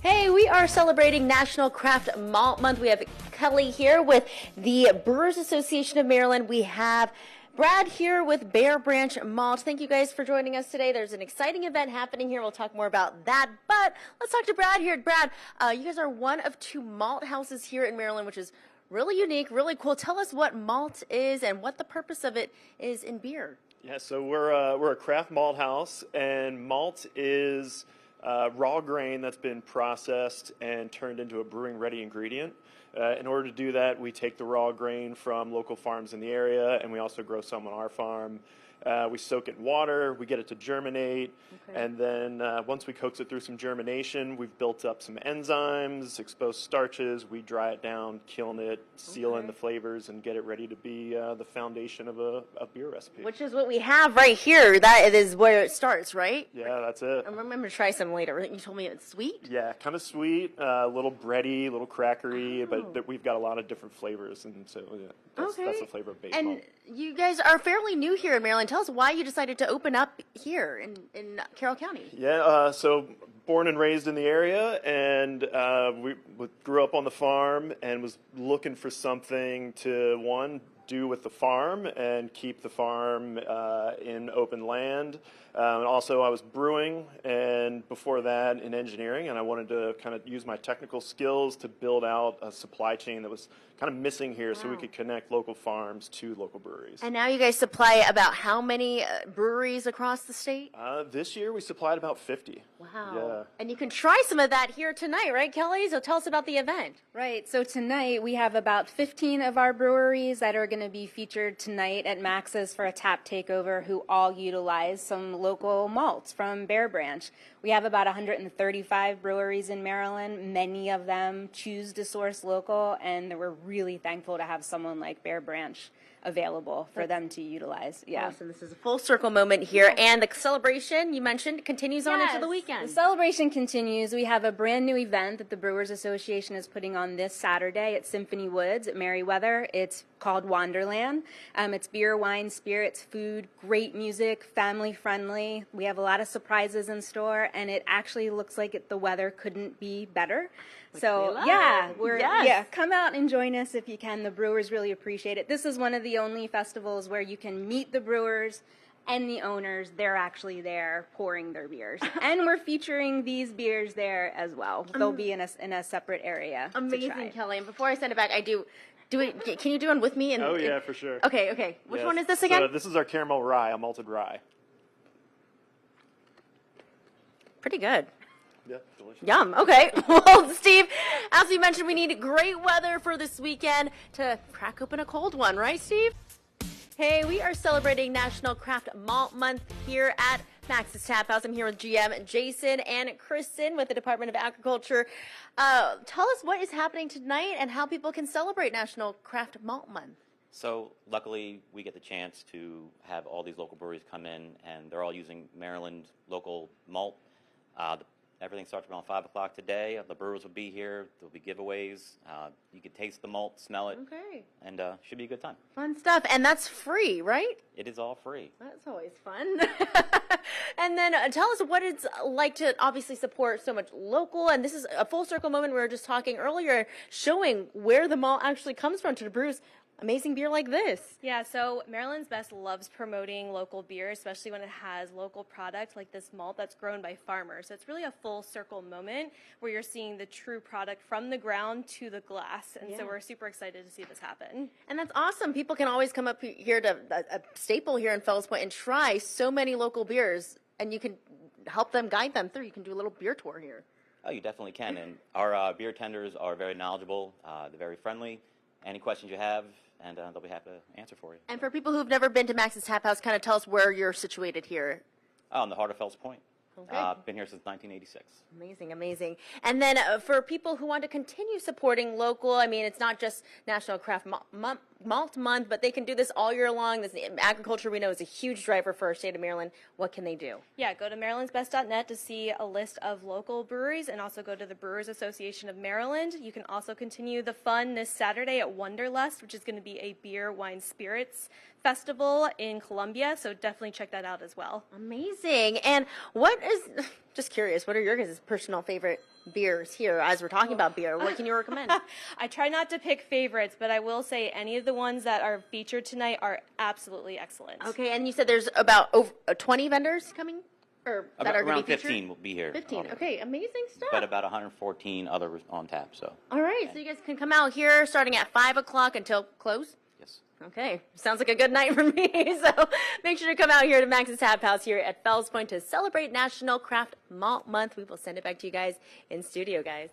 Hey, we are celebrating National Craft Malt Month. We have Kelly here with the Brewers Association of Maryland. We have Brad here with Bear Branch Malt. Thank you guys for joining us today. There's an exciting event happening here. We'll talk more about that, but let's talk to Brad here. Brad, you guys are one of two malt houses here in Maryland, which is really unique, really cool. Tell us what malt is and what the purpose of it is in beer. Yeah, so we're a craft malt house, and malt is raw grain that's been processed and turned into a brewing ready ingredient. In order to do that, we take the raw grain from local farms in the area, and we also grow some on our farm. We soak it in water, we get it to germinate, and then once we coax it through some germination, we've built up some enzymes, exposed starches, we dry it down, kiln it, seal in the flavors, and get it ready to be the foundation of a beer recipe. Which is what we have right here. That is where it starts, right? Yeah, that's it. I'm going to try some later. You told me it's sweet? Yeah, kind of sweet, a little bready, a little crackery, but we've got a lot of different flavors, and so that's the flavor of base malt. And you guys are fairly new here in Maryland. Tell us why you decided to open up here in Carroll County. Yeah, so born and raised in the area, and we grew up on the farm and was looking for something to, one, do with the farm and keep the farm in open land. And also, I was brewing, and before that in engineering, and I wanted to kind of use my technical skills to build out a supply chain that was kind of missing here, so we could connect local farms to local breweries. And now you guys supply about how many breweries across the state? This year we supplied about 50. Wow. Yeah. And you can try some of that here tonight, right, Kelly? So tell us about the event. Right. So tonight we have about 15 of our breweries that are going to be featured tonight at Max's for a tap takeover, who all utilize some local malts from Bear Branch. We have about 135 breweries in Maryland. Many of them choose to source local, and we're really thankful to have someone like Bear Branch available for them to utilize. Yeah. Awesome. This is a full circle moment here, and the celebration you mentioned continues on into the weekend. The celebration continues. We have a brand new event that the Brewers Association is putting on this Saturday at Symphony Woods at Merriweather. It's called Wanderland. It's beer, wine, spirits, food, great music, family friendly. We have a lot of surprises in store, and it actually looks like the weather couldn't be better. So come out and join us if you can. The brewers really appreciate it. This is one of the only festivals where you can meet the brewers and the owners. They're actually there pouring their beers, and we're featuring these beers there as well. They'll be in a separate area. Amazing, Kelly. And before I send it back, I do it. Can you do one with me? Oh yeah, for sure. Okay. Which one is this again? So this is our caramel rye, a malted rye. Pretty good. Yeah, delicious. Yum. Okay. Well, Steve, as you mentioned, we need great weather for this weekend to crack open a cold one, right, Steve? Hey, we are celebrating National Craft Malt Month here at Max's Tap House. I'm here with GM Jason and Kristen with the Department of Agriculture. Tell us what is happening tonight and how people can celebrate National Craft Malt Month. So luckily, we get the chance to have all these local breweries come in, and they're all using Maryland local malt. Everything starts around 5 o'clock today. The brewers will be here. There'll be giveaways. You can taste the malt, smell it, and should be a good time. Fun stuff, and that's free, right? It is all free. That's always fun. And then tell us what it's like to obviously support so much local, and this is a full circle moment. We were just talking earlier, showing where the malt actually comes from to brews amazing beer like this. Yeah, so Maryland's Best loves promoting local beer, especially when it has local product like this malt that's grown by farmers. So it's really a full circle moment where you're seeing the true product from the ground to the glass. And so we're super excited to see this happen. And that's awesome. People can always come up here to a staple here in Fells Point and try so many local beers, and you can help them, guide them through. You can do a little beer tour here. Oh, you definitely can. And our beer tenders are very knowledgeable. They're very friendly. Any questions you have, and they'll be happy to answer for you. And for people who've never been to Max's Tap House, kind of tell us where you're situated here. Oh, in the heart of Fells Point. Been here since 1986. Amazing. And then for people who want to continue supporting local, I mean, it's not just National Craft Malt Month, but they can do this all year long. This agriculture, we know, is a huge driver for our state of Maryland. What can they do? Yeah, go to marylandsbest.net to see a list of local breweries, and also go to the Brewers Association of Maryland. You can also continue the fun this Saturday at Wonderlust, which is going to be a beer, wine, spirits festival in Columbia, so definitely check that out as well. Amazing. And what is Just curious, what are your guys' personal favorite beers here as we're talking about beer? What can you recommend? I try not to pick favorites, but I will say any of the ones that are featured tonight are absolutely excellent. Okay, and you said there's about over 20 vendors coming? Or that are going Around to be featured? 15 will be here. 15, okay, amazing stuff. But about 114 others on tap, so. All right, so you guys can come out here starting at 5 o'clock until close? Yes. Okay, sounds like a good night for me. So make sure to come out here to Max's Tap House here at Fells Point to celebrate National Craft Malt Month. We will send it back to you guys in studio, guys.